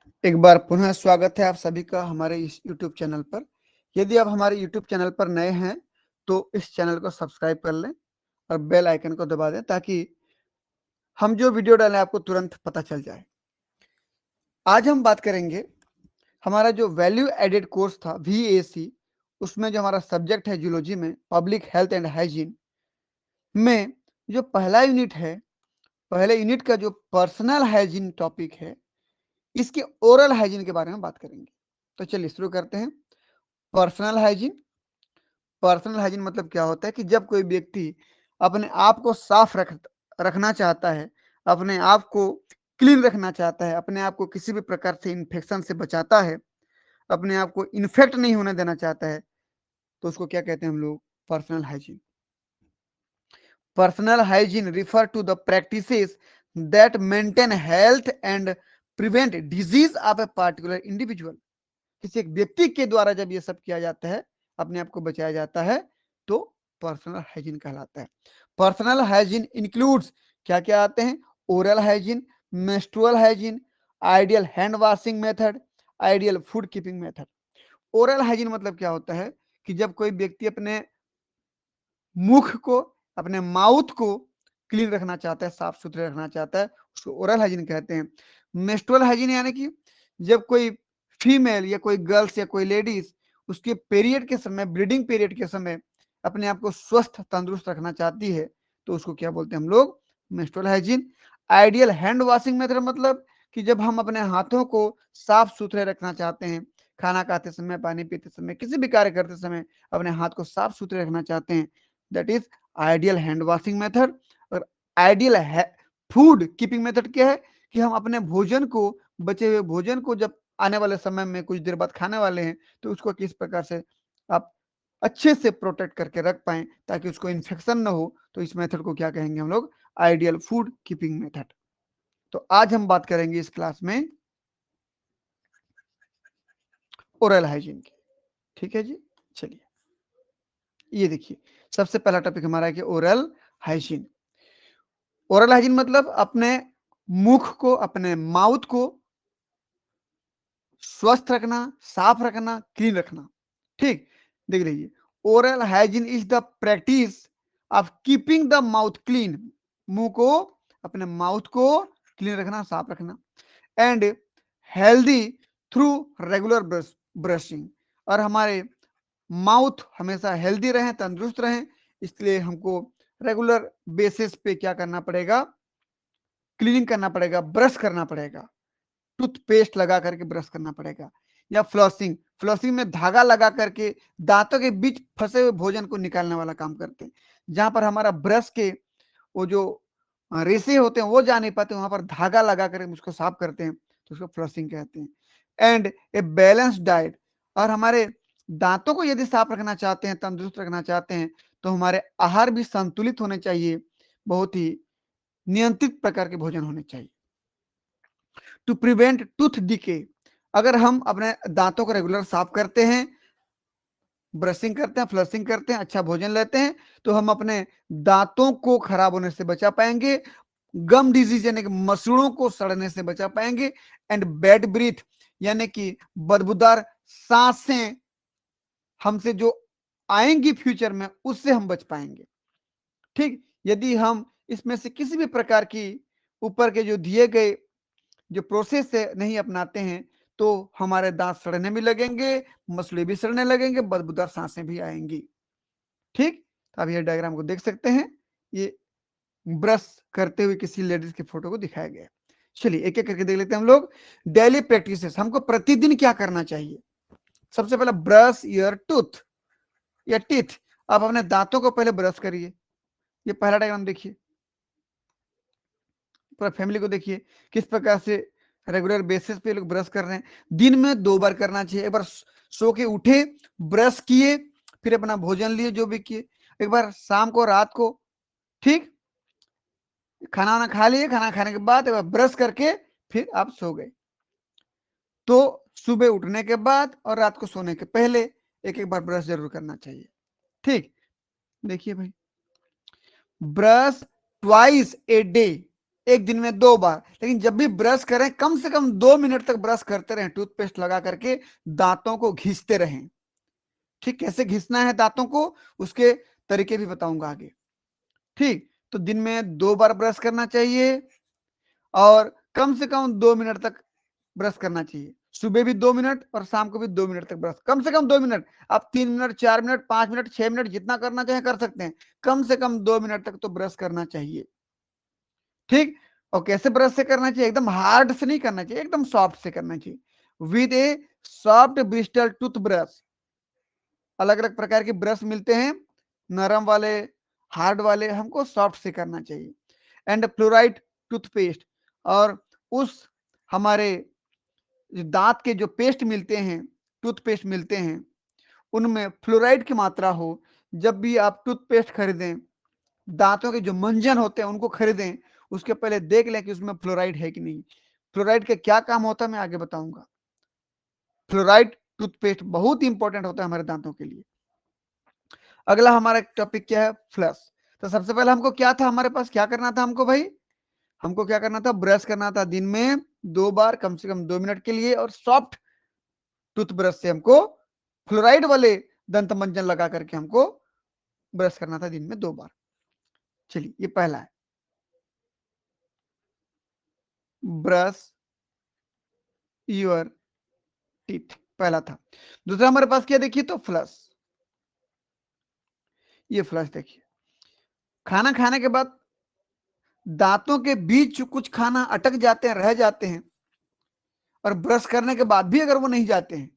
एक बार पुनः स्वागत है आप सभी का हमारे इस YouTube चैनल पर। यदि आप हमारे YouTube चैनल पर नए हैं तो इस चैनल को सब्सक्राइब कर लें और बेल आइकन को दबा दें ताकि हम जो वीडियो डालें आपको तुरंत पता चल जाए। आज हम बात करेंगे हमारा जो वैल्यू एडेड कोर्स था VAC, उसमें जो हमारा सब्जेक्ट है जूलॉजी में पब्लिक हेल्थ एंड हाइजीन में जो पहला यूनिट है, पहले यूनिट का जो पर्सनल हाइजीन टॉपिक है, इसके ओरल हाइजीन के बारे में बात करेंगे। तो चलिए शुरू करते हैं। पर्सनल हाइजीन मतलब क्या होता है कि जब कोई व्यक्ति अपने आप को साफ रखना चाहता है, अपने आप को क्लीन रखना चाहता है, अपने आप को किसी भी प्रकार से इन्फेक्शन से बचाता है, अपने आप को इन्फेक्ट नहीं होने देना चाहता है, तो उसको क्या कहते हैं हम लोग? Personal hygiene. Personal hygiene refer to the practices that maintain health and prevent disease of a particular individual. किसी एक व्यक्ति के द्वारा जब ये सब किया जाता है, अपने आप को बचाया जाता है, तो पर्सनल हाइजीन कहलाता है। पर्सनल हाइजीन इंक्लूड्स क्या क्या आते हैं? Oral hygiene, menstrual hygiene, ideal hand washing method, ideal food keeping method. Oral hygiene मतलब क्या होता है कि जब कोई व्यक्ति अपने मुख को, अपने माउथ को क्लीन रखना चाहता है, साफ सुथरे रखना चाहता है, उसको ओरल हाइजीन कहते हैं। मेंस्ट्रुअल हाइजीन यानी कि जब कोई फीमेल या कोई गर्ल्स या कोई लेडीज उसके पीरियड के समय, ब्लीडिंग पीरियड के समय अपने आप को स्वस्थ तंदुरुस्त रखना चाहती है, तो उसको क्या बोलते हैं हम लोग? Menstrual hygiene. Ideal hand washing method मतलब कि जब हम अपने हाथों को साफ सुथरे रखना चाहते हैं, खाना खाते समय, पानी पीते समय, किसी भी कार्य करते समय अपने हाथ को साफ सुथरे रखना चाहते हैं, that is ideal hand washing method. और आइडियल फूड कीपिंग मेथड क्या है कि हम अपने भोजन को, बचे हुए भोजन को जब आने वाले समय में कुछ देर बाद खाने वाले हैं, तो उसको किस प्रकार से आप अच्छे से प्रोटेक्ट करके रख पाए ताकि उसको इन्फेक्शन ना हो, तो इस मेथड को क्या कहेंगे हम लोग? Ideal food keeping method. तो आज हम बात करेंगे इस क्लास में ओरल हाइजीन की। ठीक है जी, चलिए ये देखिए, सबसे पहला टॉपिक हमारा है कि ओरल हाइजीन। ओरल हाइजीन मतलब अपने मुख को, अपने माउथ को स्वस्थ रखना, साफ रखना, क्लीन रखना। ठीक, देख लीजिए, oral hygiene is the practice of keeping the mouth clean. मुंह को, अपने माउथ को क्लीन रखना, साफ रखना, and healthy through regular brushing. और हमारे माउथ हमेशा हेल्दी रहे, तंदुरुस्त रहे, इसलिए हमको रेगुलर बेसिस पे क्या करना पड़ेगा? क्लीनिंग करना पड़ेगा, ब्रश करना पड़ेगा, टूथपेस्ट लगा करके ब्रश करना पड़ेगा। या फ्लॉसिंग, फ्लॉसिंग में धागा लगा करके दांतों के बीच फंसे हुए भोजन को निकालने वाला काम करते हैं। जहां पर हमारा ब्रश के वो जो रेसे होते हैं वो जा नहीं पाते, वहां पर धागा लगा कर उसको साफ करते हैं, तो उसको फ्लॉसिंग कहते हैं। And a balance diet. और हमारे दांतों को यदि साफ रखना चाहते हैं, तंदुरुस्त रखना चाहते हैं, तो हमारे आहार भी संतुलित होने चाहिए, बहुत ही नियंत्रित प्रकार के भोजन होने चाहिए। To prevent tooth decay. अगर हम अपने दांतों को रेगुलर साफ करते हैं, ब्रशिंग करते हैं, फ्लशिंग करते हैं, अच्छा भोजन लेते हैं, तो हम अपने दांतों को खराब होने से बचा पाएंगे, गम डिजीज यानी कि मसूड़ों को सड़ने से बचा पाएंगे, एंड बैड ब्रीथ यानी कि बदबूदार सांसें हमसे जो आएंगी फ्यूचर में, उससे हम बच पाएंगे। ठीक, यदि हम इसमें से किसी भी प्रकार की ऊपर के जो दिए गए जो प्रोसेस है नहीं अपनाते हैं, तो हमारे दांत सड़ने भी लगेंगे, मसले भी सड़ने लगेंगे, बदबूदार सांसें भी आएंगी। ठीक, तो आप ये डायग्राम को देख सकते हैं, ये ब्रश करते हुए किसी लेडीज की फोटो को दिखाया गया है। चलिए एक एक करके देख लेते हैं हम लोग। डेली प्रैक्टिसेस, हमको प्रतिदिन क्या करना चाहिए? सबसे पहले ब्रश योर टूथ या टीथ। आप अपने दांतों को पहले ब्रश करिए। ये पहला डायग्राम देखिए, पूरा फैमिली को देखिए किस प्रकार से रेगुलर बेसिस पे लोग ब्रश कर रहे हैं। दिन में 2 बार करना चाहिए। एक बार सो के उठे, ब्रश किए, फिर अपना भोजन लिए जो भी किए, एक बार शाम को, रात को। ठीक, खाना वाना खा लिए, खाना खाने के बाद एक बार ब्रश करके फिर आप सो गए। तो सुबह उठने के बाद और रात को सोने के पहले एक एक बार ब्रश जरूर करना चाहिए। ठीक, देखिए भाई, ब्रश ट्वाइस ए डे, एक दिन में 2 बार, लेकिन जब भी ब्रश करें कम से कम 2 मिनट तक ब्रश करते रहें, टूथपेस्ट लगा करके दांतों को घिसते रहें। ठीक, कैसे घिसना है दांतों को उसके तरीके भी बताऊंगा आगे। ठीक, तो दिन में 2 बार ब्रश करना चाहिए और कम से कम 2 मिनट तक ब्रश करना चाहिए। सुबह भी 2 मिनट और शाम को भी 2 मिनट तक ब्रश, कम से कम 2 मिनट। आप 3 मिनट, 4 मिनट, 5 मिनट, 6 मिनट जितना करना चाहें कर सकते हैं, कम से कम 2 मिनट तक तो ब्रश करना चाहिए। ठीक, और कैसे ब्रश से करना चाहिए? एकदम हार्ड से नहीं करना चाहिए, एकदम सॉफ्ट से करना चाहिए। With A soft Bristol tooth brush. अलग अलग प्रकार के ब्रश मिलते हैं, नरम वाले, हार्ड वाले, हमको सॉफ्ट से करना चाहिए। एंड फ्लोराइड टूथपेस्ट, और उस हमारे दांत के जो पेस्ट मिलते हैं, टूथपेस्ट मिलते हैं, उनमें फ्लोराइड की मात्रा हो। जब भी आप टूथपेस्ट खरीदें, दांतों के जो मंजन होते हैं उनको खरीदें, उसके पहले देख लें कि उसमें फ्लोराइड है कि नहीं। फ्लोराइड का क्या काम होता है मैं आगे बताऊंगा। फ्लोराइड टूथपेस्ट बहुत इंपॉर्टेंट होता है हमारे दांतों के लिए। अगला हमारा टॉपिक क्या है? फ्लश। तो सबसे पहले हमको क्या था, हमारे पास क्या करना था हमको भाई? हमको क्या करना था? ब्रश करना था दिन में 2 बार, कम से कम 2 मिनट के लिए, और सॉफ्ट टूथब्रश से हमको फ्लोराइड वाले दंत मंजन लगा करके हमको ब्रश करना था दिन में 2 बार। चलिए, ये पहला है, ब्रश योर टीथ, पहला था। दूसरा हमारे पास क्या देखिए तो फ्लश। ये फ्लश देखिए, खाना खाने के बाद दांतों के बीच कुछ खाना अटक जाते हैं, रह जाते हैं, और ब्रश करने के बाद भी अगर वो नहीं जाते हैं,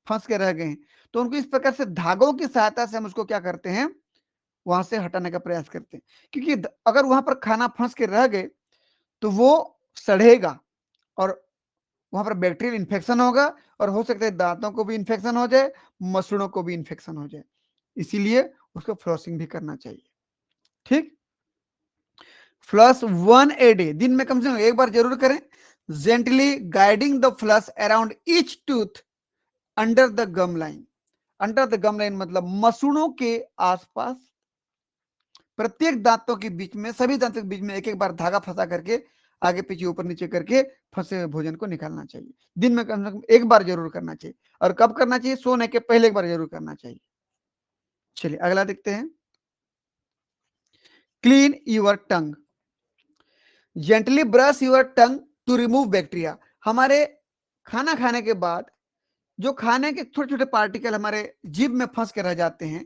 फंस के रह गए हैं, तो उनको इस प्रकार से धागों की सहायता से हम उसको क्या करते हैं, वहां से हटाने का प्रयास करते हैं। क्योंकि अगर वहां पर खाना फंस के रह गए तो वो सड़ेगा और वहां पर बैक्टीरियल इन्फेक्शन होगा, और हो सकता है दांतों को भी इन्फेक्शन हो जाए, मसूड़ों को भी इन्फेक्शन हो जाए। इसीलिए उसको फ्लॉसिंग भी करना चाहिए। ठीक, फ्लश 1 ए डे, दिन में कम से कम एक बार जरूर करें। Gently guiding the floss around each tooth under the gum line. Under the gum line मतलब मसूड़ों के आसपास, प्रत्येक दांतों के बीच में, सभी दांतों के बीच में एक एक बार धागा फंसा करके, आगे पीछे ऊपर नीचे करके फंसे हुए भोजन को निकालना चाहिए। दिन में कम से कम एक बार जरूर करना चाहिए। और कब करना चाहिए? सोने के पहले एक बार जरूर करना चाहिए। चलिए अगला देखते हैं, clean your tongue. Gently brush your tongue to remove bacteria. हमारे खाना खाने के बाद जो खाने के छोटे छोटे पार्टिकल हमारे जीभ में फंस के रह जाते हैं,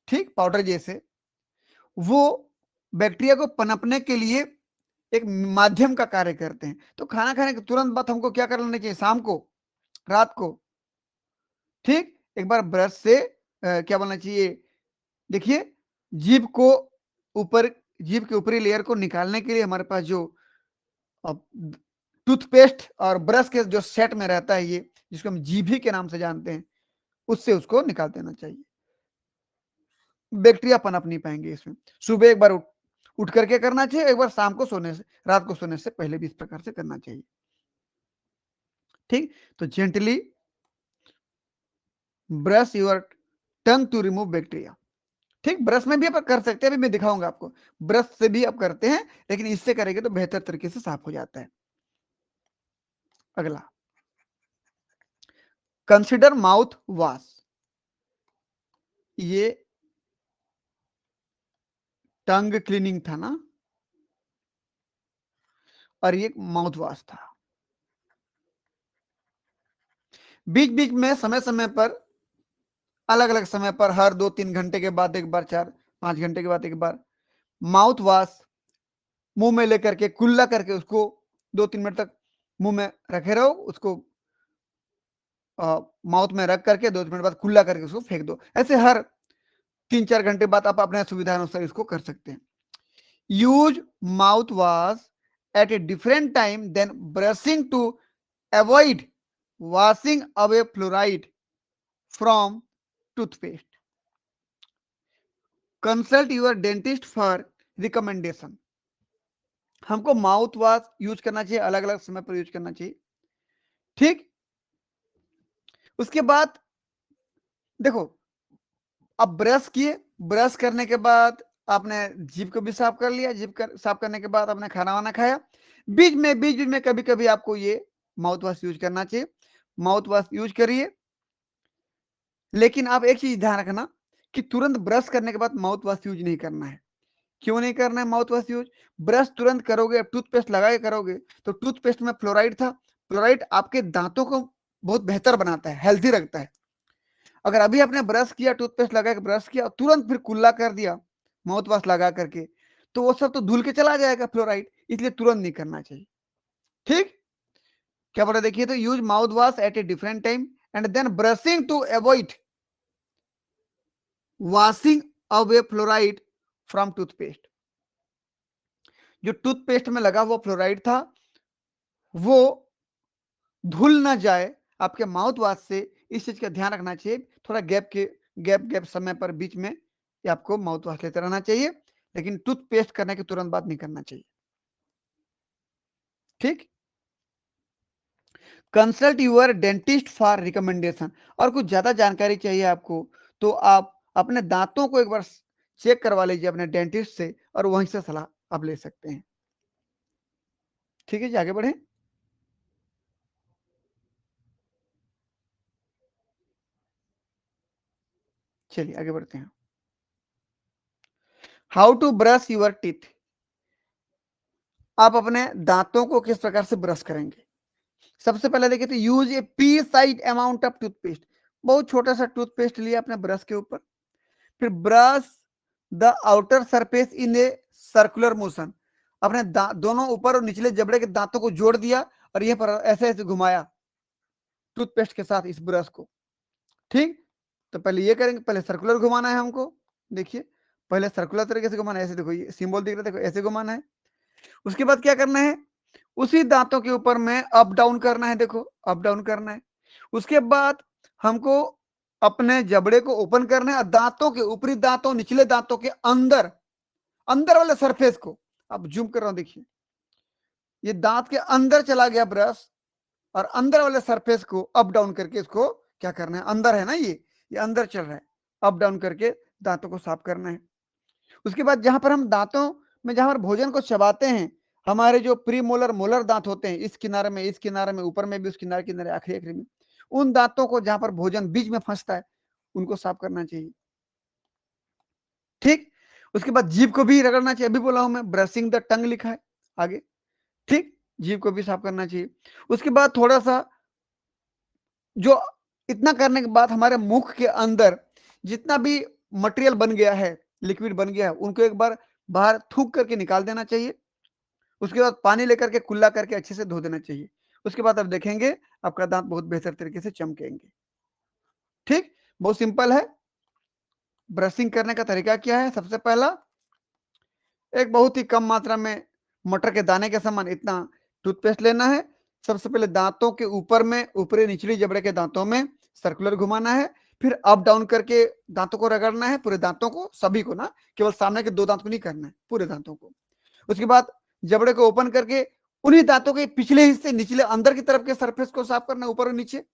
ठीक, पाउडर जैसे, वो बैक्टीरिया को पनपने के लिए एक माध्यम का कार्य करते हैं। तो खाना खाने के तुरंत बाद हमको क्या कर लेना चाहिए? शाम को, रात को, ठीक, एक बार ब्रश से क्या बोलना चाहिए, देखिए, जीभ को ऊपर, जीभ के ऊपरी लेयर को निकालने के लिए हमारे पास जो टूथपेस्ट और ब्रश के जो सेट में रहता है, ये जिसको हम जीभी के नाम से जानते हैं, उससे उसको निकाल देना चाहिए। बैक्टीरिया पनप नहीं पाएंगे इसमें। सुबह एक बार उठ करके करना चाहिए, एक बार शाम को सोने से, रात को सोने से पहले भी इस प्रकार से करना चाहिए। ठीक, तो gently brush your tongue to remove bacteria. ठीक, ब्रश में भी आप कर सकते हैं, अभी मैं दिखाऊंगा आपको। ब्रश से भी आप करते हैं, लेकिन इससे करेंगे तो बेहतर तरीके से साफ हो जाता है। अगला, कंसिडर माउथ वॉश। ये टंग क्लीनिंग था ना, और ये माउथ वॉश था। बीच बीच में, समय समय पर, अलग अलग समय पर, हर 2-3 घंटे के बाद एक बार, 4-5 घंटे के बाद एक बार, माउथ वॉश मुंह में लेकर के कुल्ला करके उसको 2-3 मिनट तक मुंह में रखे रहो। उसको माउथ में रख करके 2 मिनट बाद कुल्ला करके उसको फेंक दो। ऐसे हर 3-4 घंटे बाद आप अपने सुविधा अनुसार इसको कर सकते हैं। Use mouth wash at a different time than brushing to avoid washing away fluoride from toothpaste. Consult your dentist for recommendation. हमको माउथ वॉश यूज करना चाहिए, अलग अलग समय पर यूज करना चाहिए। ठीक, उसके बाद देखो, अब ब्रश किए, ब्रश करने के बाद आपने जीभ को भी साफ कर लिया, साफ करने के बाद आपने खाना वाना खाया, बीच में कभी कभी आपको ये माउथ वॉश यूज करना चाहिए, माउथ वॉश यूज करिए। लेकिन आप एक चीज ध्यान रखना कि तुरंत ब्रश करने के बाद माउथ वॉश यूज नहीं करना है। क्यों नहीं करना है माउथ वॉश यूज? ब्रश तुरंत करोगे, टूथपेस्ट लगा के करोगे तो टूथपेस्ट में फ्लोराइड था, फ्लोराइड आपके दांतों को बहुत बेहतर बनाता है, हेल्थी रखता है। अगर अभी आपने ब्रश किया, टूथपेस्ट लगा के ब्रश किया, तुरंत फिर कुल्ला कर दिया माउथ वॉश लगा करके, तो वो सब तो धुल के चला जाएगा फ्लोराइड, इसलिए तुरंत नहीं करना चाहिए। ठीक, क्या बोला देखिए, तो use mouth wash at a different time and then brushing to avoid washing away fluoride from toothpaste. जो टूथपेस्ट में लगा हुआ फ्लोराइड था वो धुल ना जाए आपके माउथ वॉश से, इस चीज का ध्यान रखना चाहिए। थोड़ा गैप समय पर बीच में आपको माउथ वॉश लेते रहना चाहिए, लेकिन टूथपेस्ट करने के तुरंत बाद नहीं करना चाहिए। ठीक, consult your dentist for recommendation. और कुछ ज्यादा जानकारी चाहिए आपको तो आप अपने दांतों को एक बार चेक करवा लीजिए अपने डेंटिस्ट से, और वहीं से सलाह आप ले सकते हैं। ठीक है जी, आगे बढ़े। चलिए आगे बढ़ते हैं। How to brush your teeth. आप अपने दांतों को किस प्रकार से ब्रश करेंगे? सबसे पहले देखिए तो use A P size amount of toothpaste. बहुत छोटा सा टूथपेस्ट लिया अपने ब्रश के ऊपर, फिर brush the outer surface in a circular motion. अपने दोनों ऊपर और निचले जबड़े के दांतों को जोड़ दिया और यह पर ऐसे ऐसे घुमाया टूथपेस्ट के साथ इस ब्रश को। ठीक, तो पहले ये करेंगे, पहले सर्कुलर घुमाना है हमको। देखिए पहले सर्कुलर तरीके से घुमाना है, ऐसे देखो ये सिंबल दिख रहा है, देखो ऐसे घुमाना है। उसके बाद क्या करना है, उसी दांतों के ऊपर में अप डाउन करना है, देखो अप डाउन करना है। उसके बाद हमको अपने जबड़े को ओपन करना है और दांतों के ऊपरी दांतों, निचले दांतों के अंदर अंदर वाले सरफेस को, अब जूम कर रहा हूं देखिए, ये दांत के अंदर चला गया ब्रश, और अंदर वाले सरफेस को अप डाउन करके इसको क्या करना है, अंदर है ना ये अंदर चल रहा है, अप डाउन करके दांतों को साफ करना है। उसके बाद जहां पर हम दांतों में, जहां पर भोजन को चबाते हैं, हमारे जो प्री मोलर मोलर दांत होते हैं, इस किनारे में, इस किनारे में, ऊपर में भी, उस किनारे किनारे, आखिरी आखिरी में, उन दांतों को जहां पर भोजन बीच में फंसता है उनको साफ करना चाहिए। ठीक, उसके बाद जीभ को भी रगड़ना चाहिए, अभी बोला हूं मैं, ब्रशिंग द टंग लिखा है आगे। ठीक, जीभ को भी साफ करना चाहिए। उसके बाद थोड़ा सा, जो इतना करने के बाद हमारे मुख के अंदर जितना भी मटेरियल बन गया है, लिक्विड बन गया है, उनको एक बार बाहर थूक करके निकाल देना चाहिए। उसके बाद पानी लेकर के कुल्ला करके अच्छे से धो देना चाहिए। उसके बाद आप देखेंगे आपका दांत बहुत बेहतर तरीके से चमकेंगे। ठीक, बहुत सिंपल है। ब्रशिंग करने का तरीका क्या है? सबसे पहला, एक बहुत ही कम मात्रा में मटर के दाने के समान इतना टूथपेस्ट लेना है। सबसे पहले दांतों के ऊपर में, ऊपरी निचली जबड़े के दांतों में सर्कुलर घुमाना है, फिर अप डाउन करके दांतों को रगड़ना है, पूरे दांतों को, सभी को ना, केवल सामने के दो दांत को नहीं करना है, पूरे दांतों को। उसके बाद जबड़े को ओपन करके उन्हीं दांतों के पिछले हिस्से, निचले अंदर की तरफ के सरफेस को साफ करना है, ऊपर और नीचे।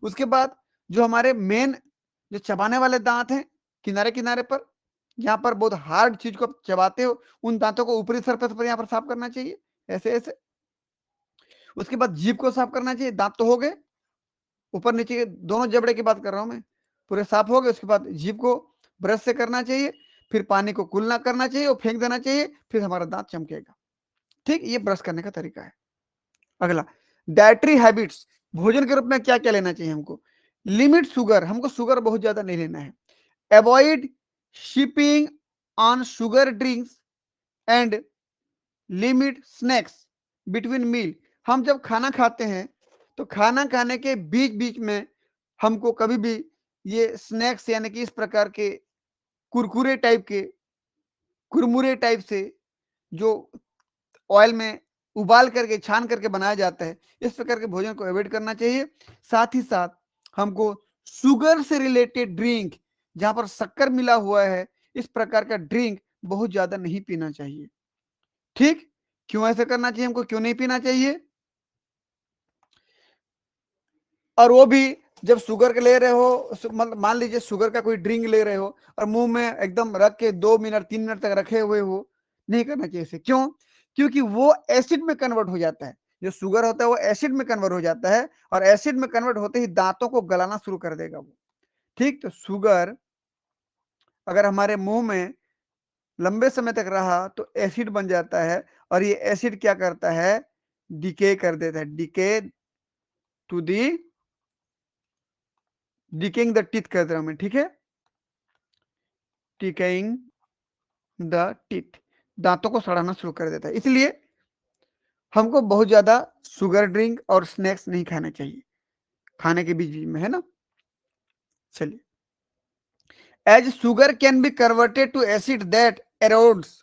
उसके बाद जो हमारे मेन, जो चबाने वाले दांत हैं किनारे किनारे पर, यहाँ पर बहुत हार्ड चीज को चबाते हो, उन दांतों को ऊपरी सरफेस पर यहाँ पर साफ करना चाहिए, ऐसे ऐसे। उसके बाद जीभ को साफ करना चाहिए। दांत तो हो गए, ऊपर नीचे के दोनों जबड़े की बात कर रहा हूं मैं, पूरे साफ हो गए। उसके बाद जीभ को ब्रश से करना चाहिए, फिर पानी को कुल्ला करना चाहिए और फेंक देना चाहिए, फिर हमारा दांत चमकेगा। ठीक, ये ब्रश करने का तरीका है। अगला, डाइटरी हैबिट्स। भोजन के रूप में क्या क्या लेना चाहिए हमको? लिमिट शुगर, हमको शुगर बहुत ज्यादा नहीं लेना है। Avoid sipping on sugar drinks and limit snacks between meal. हम जब खाना खाते हैं तो खाना खाने के बीच बीच में हमको कभी भी ये स्नैक्स, यानी कि इस प्रकार के कुरकुरे टाइप के, कुरमुरे टाइप से, जो ऑयल में उबाल करके, छान करके बनाया जाता है, इस प्रकार के भोजन को अवॉइड करना चाहिए। साथ ही साथ हमको शुगर से रिलेटेड ड्रिंक, जहां पर शक्कर मिला हुआ है, इस प्रकार का ड्रिंक बहुत ज्यादा नहीं पीना चाहिए। ठीक, क्यों ऐसा करना चाहिए हमको, क्यों नहीं पीना चाहिए? और वो भी जब शुगर के ले रहे हो, मतलब मान लीजिए शुगर का कोई ड्रिंक ले रहे हो और मुंह में एकदम रख के 2 मिनट 3 मिनट तक रखे हुए हो, नहीं करना चाहिए इसे। क्यों? क्योंकि वो एसिड में कन्वर्ट हो जाता है। जो शुगर होता है वो एसिड में कन्वर्ट हो जाता है, और एसिड में कन्वर्ट होते ही दांतों को गलाना शुरू कर देगा वो। ठीक, तो शुगर अगर हमारे मुंह में लंबे समय तक रहा तो एसिड बन जाता है, और ये एसिड क्या करता है, डिके कर देता है, decay to the decaying the teeth कर दे रहा हूं मैं, ठीक है, डिकेइंग द टीथ, दांतों को सड़ाना शुरू कर देता है। इसलिए हमको बहुत ज्यादा शुगर ड्रिंक और स्नैक्स नहीं खाने चाहिए खाने के बीच बीच में, है ना। चलिए, as sugar can be converted to acid that erodes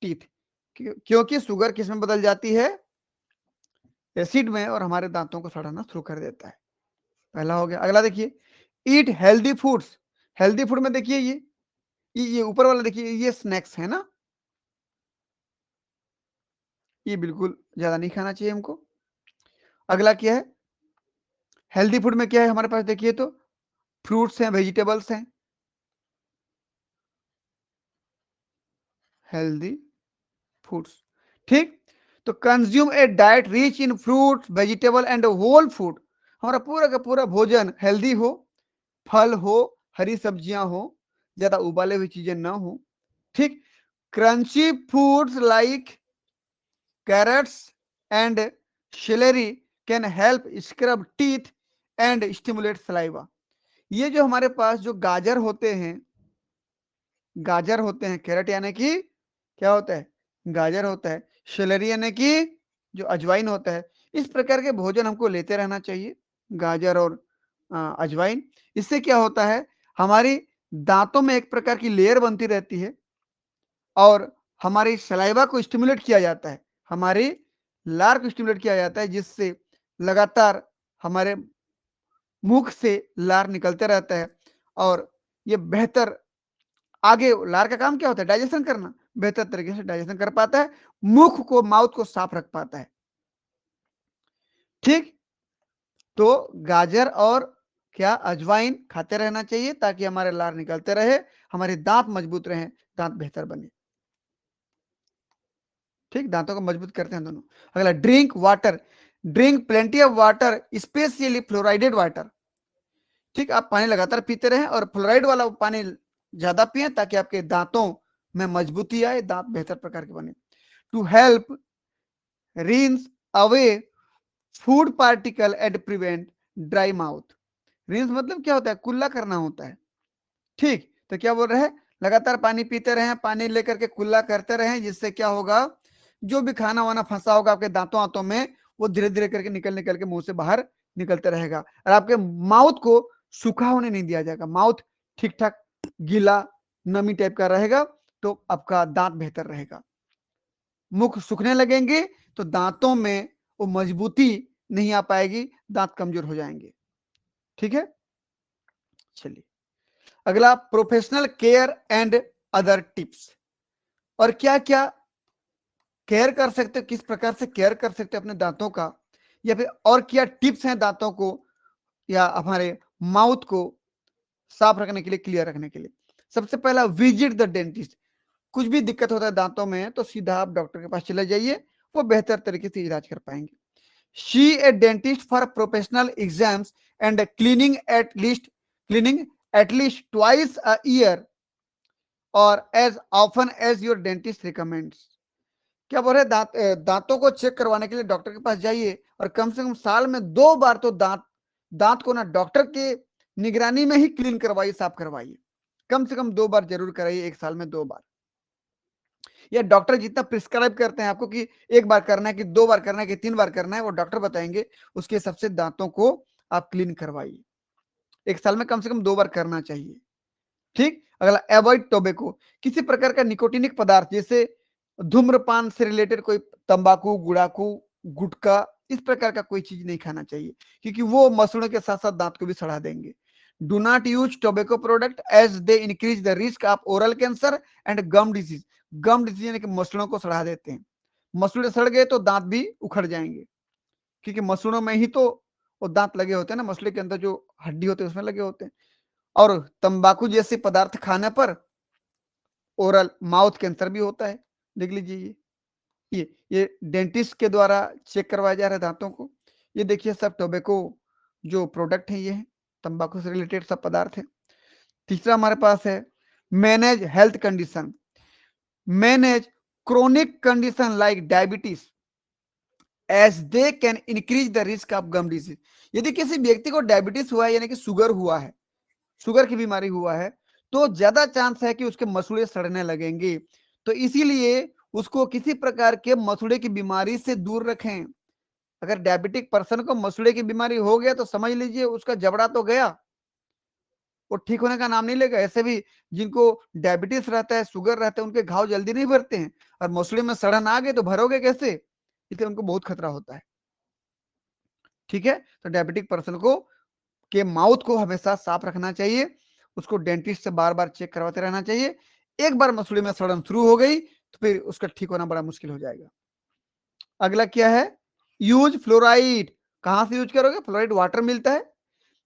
teeth, क्योंकि शुगर किस में बदल जाती है, एसिड में, और हमारे दांतों को सड़ाना शुरू कर देता है। पहला हो गया। अगला देखिए, eat healthy foods. Healthy food में देखिए ये ऊपर वाला देखिए, ये स्नैक्स है ना, ये बिल्कुल ज्यादा नहीं खाना चाहिए हमको। अगला क्या है, हेल्दी फूड में क्या है हमारे पास, देखिए तो फ्रूट्स हैं, वेजिटेबल्स हैं, हेल्दी फूड्स। ठीक, तो consume a diet rich in fruit vegetable and whole food, हमारा पूरा का पूरा भोजन हेल्दी हो, फल हो, हरी सब्जियां हो, ज्यादा उबाले हुई चीजें ना हो। ठीक, crunchy foods like carrots and celery can help scrub teeth and stimulate saliva. ये जो हमारे पास जो गाजर होते हैं, गाजर होते हैं, कैरेट यानी कि क्या होता है, गाजर होता है, सेलेरी यानी कि जो अजवाइन होता है, इस प्रकार के भोजन हमको लेते रहना चाहिए, गाजर और अजवाइन। इससे क्या होता है, हमारी दांतों में एक प्रकार की लेयर बनती रहती है, और हमारी सलाइवा को स्टिमुलेट किया जाता है, हमारी लार को स्टिमुलेट किया जाता है, जिससे लगातार हमारे मुख से लार निकलते रहता है, और ये बेहतर आगे लार का काम क्या होता है, डाइजेशन करना, बेहतर तरीके से डाइजेशन कर पाता है, मुख को, माउथ को साफ रख पाता है। ठीक, तो गाजर और क्या, अजवाइन खाते रहना चाहिए, ताकि हमारे लार निकलते रहे, हमारे दांत मजबूत रहे, दांत बेहतर बने। ठीक, दांतों को मजबूत करते हैं दोनों। अगला, drink water. Drink plenty of water, specially fluoridated water. ठीक, आप पानी लगातार पीते रहें, और फ्लोराइड वाला पानी ज्यादा पिए, ताकि आपके दांतों में मजबूती आए, दांत बेहतर प्रकार के बने। To help rinse away food particle and prevent dry mouth. Rinse मतलब क्या होता है, कुल्ला करना होता है। ठीक, तो क्या बोल रहे हैं, लगातार पानी पीते रहें, पानी लेकर के कुल्ला करते रहें, जिससे क्या होगा, जो भी खाना वाना फंसा होगा आपके दांतों आंतों में, वो धीरे धीरे करके निकल निकल के मुंह से बाहर निकलते रहेगा, और आपके माउथ को सूखा होने नहीं दिया जाएगा, माउथ ठीक ठाक गीला नमी टाइप का रहेगा, तो आपका दांत बेहतर रहेगा। मुख सूखने लगेंगे तो दांतों में वो मजबूती नहीं आ पाएगी, दांत कमजोर हो जाएंगे। ठीक है, चलिए अगला, professional care and other tips. और क्या क्या केयर कर सकते हो, किस प्रकार से केयर कर सकते हो अपने दांतों का, या फिर और क्या टिप्स हैं दांतों को या हमारे माउथ को साफ रखने के लिए, क्लियर रखने के लिए। सबसे पहला, विजिट द डेंटिस्ट। कुछ भी दिक्कत होता है दांतों में तो सीधा आप डॉक्टर के पास चले जाइए, वो बेहतर तरीके से इलाज कर पाएंगे। See a dentist for professional exams and cleaning at least twice a year और as often as your dentist recommends. क्या बोल रहे, दांतों को चेक करवाने के लिए डॉक्टर के पास जाइए, और कम से कम साल में 2 बार तो दांत को ना डॉक्टर के निगरानी में ही क्लीन करवाइए, साफ करवाइए, कम से कम 2 बार जरूर कराइए, एक साल में 2 बार। या डॉक्टर जितना प्रिस्क्राइब करते हैं आपको कि 1 बार करना है, कि 2 बार करना है, कि 3 बार करना है, वो डॉक्टर बताएंगे, उसके हिसाब से दांतों को आप क्लीन करवाइए, एक साल में कम से कम 2 बार करना चाहिए। ठीक, अगला, एवॉइड टोबैको। किसी प्रकार का निकोटिनिक पदार्थ, जैसे धूम्रपान से रिलेटेड कोई तंबाकू, गुड़ाकू, गुटखा, इस प्रकार का कोई चीज नहीं खाना चाहिए, क्योंकि वो मसूड़ों के साथ साथ दांत को भी सड़ा देंगे। Do not use tobacco product as they increase the risk of oral cancer and gum disease. Gum disease यानी कि मसूड़ों को सड़ा देते हैं, मसूड़े सड़ गए तो दांत भी उखड़ जाएंगे, क्योंकि मसूड़ों में ही तो और दांत लगे होते हैं ना, मसले के अंदर जो हड्डी होते हैं उसमें लगे होते हैं। और तंबाकू जैसे पदार्थ खाने पर ओरल माउथ कैंसर भी होता है। देख लीजिए ये डेंटिस्ट के द्वारा चेक करवाया जा रहा है दांतों को। ये देखिए सब टोबैको जो प्रोडक्ट है, ये है तंबाकू से रिलेटेड सब पदार्थ है। तीसरा हमारे पास है manage health condition, manage chronic condition like diabetes as they can increase the risk of gum disease. यदि किसी व्यक्ति को डायबिटीज हुआ है, यानी कि शुगर हुआ है, शुगर की बीमारी हुआ है, तो ज्यादा चांस है कि उसके मसूड़े सड़ने लगेंगे। तो इसीलिए उसको किसी प्रकार के मसूड़े की बीमारी से दूर रखें। अगर डायबिटिक पर्सन को मसूड़े की बीमारी हो गया तो समझ लीजिए उसका जबड़ा तो गया, वो ठीक होने का नाम नहीं लेगा। ऐसे भी जिनको डायबिटीज रहता है, शुगर रहता है, उनके घाव जल्दी नहीं भरते हैं, और मसूड़े में सड़न आ गए तो भरोगे कैसे, इसलिए उनको बहुत खतरा होता है। ठीक है, तो डायबिटिक पर्सन को के माउथ को हमेशा साफ रखना चाहिए, उसको डेंटिस्ट से बार बार चेक करवाते रहना चाहिए। एक बार मसूड़े में सड़न शुरू हो गई तो फिर उसका ठीक होना बड़ा मुश्किल हो जाएगा। अगला क्या है, यूज फ्लोराइड। कहां से यूज करोगे, फ्लोराइड वाटर मिलता है।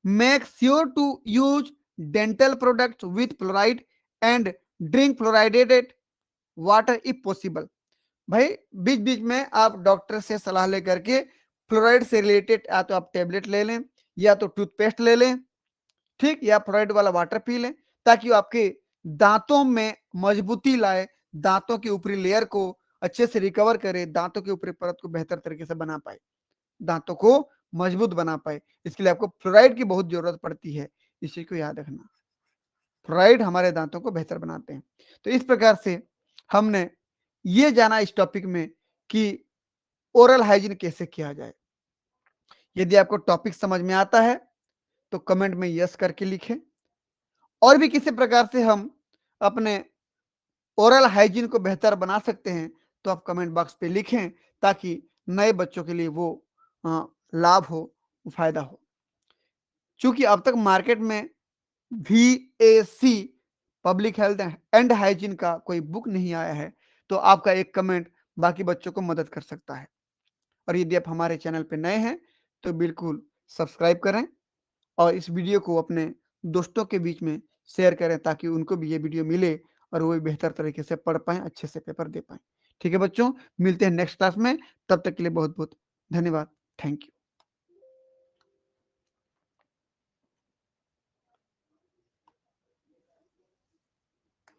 Make sure to use dental products with fluoride and drink fluoridated water if possible. भाई बीच बीच में आप डॉक्टर से सलाह लेकर के फ्लोराइड से रिलेटेड या तो आप टेबलेट ले लें, या तो टूथपेस्ट ले लें, ठीक, या फ्लोराइड वाला वाटर पी लें, ताकि आपके दांतों में मजबूती लाए, दांतों की ऊपरी लेयर को अच्छे से रिकवर करे, दांतों की ऊपरी परत को बेहतर तरीके से बना पाए, दांतों को मजबूत बना पाए। इसके लिए आपको फ्लोराइड की बहुत जरूरत पड़ती है, इस चीज को याद रखना। फ्लोराइड हमारे दांतों को बेहतर बनाते हैं। तो इस प्रकार से हमने ये जाना इस टॉपिक में कि ओरल हाइजीन कैसे किया जाए। यदि आपको टॉपिक समझ में आता है तो कमेंट में यस करके लिखें। और भी किसी प्रकार से हम अपने ओरल हाइजीन को बेहतर बना सकते हैं तो आप कमेंट बॉक्स पे लिखें, ताकि नए बच्चों के लिए वो लाभ हो, फायदा हो। चूंकि अब तक मार्केट में VAC public health and hygiene का कोई बुक नहीं आया है, तो आपका एक कमेंट बाकी बच्चों को मदद कर सकता है। और यदि आप हमारे चैनल पे नए हैं तो बिल्कुल सब्सक्राइब करें और इस वीडियो को अपने दोस्तों के बीच में शेयर करें, ताकि उनको भी ये वीडियो मिले और वो भी बेहतर तरीके से पढ़ पाएं, अच्छे से पेपर दे पाएं। ठीक है बच्चों, मिलते हैं नेक्स्ट क्लास में, तब तक के लिए बहुत बहुत धन्यवाद। Thank you.